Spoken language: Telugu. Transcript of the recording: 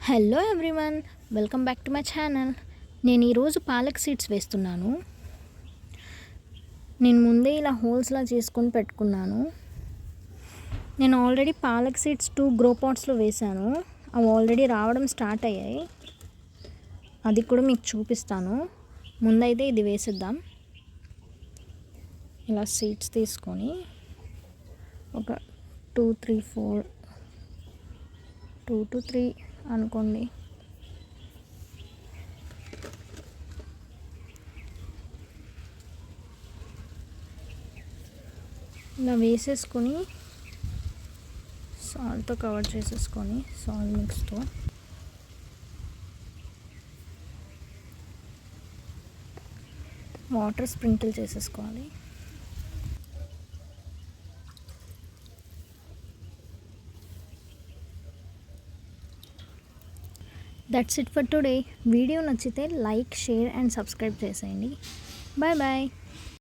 Hello everyone, welcome back to my channel. నేను ఈరోజు పాలక్ సీడ్స్ వేస్తున్నాను. నేను ముందే ఇలా హోల్స్లా చేసుకొని పెట్టుకున్నాను. నేను ఆల్రెడీ పాలక్ సీడ్స్ 2 గ్రో పాట్స్లో వేశాను. అవి ఆల్రెడీ రావడం స్టార్ట్ అయ్యాయి. అది కూడా మీకు చూపిస్తాను. ముందైతే ఇది వేసేద్దాం. ఇలా సీడ్స్ తీసుకొని ఒక 2 to 3 అనుకోండి. ఇలా వేసేసుకొని సాల్ట్తో కవర్ చేసేసుకొని సాల్ట్ మిక్స్తో వాటర్ స్ప్రింకిల్ చేసేసుకోవాలి. That's it for today. Video నచ్చితే లైక్, షేర్ అండ్ సబ్స్క్రైబ్ చేసేయండి. Bye bye.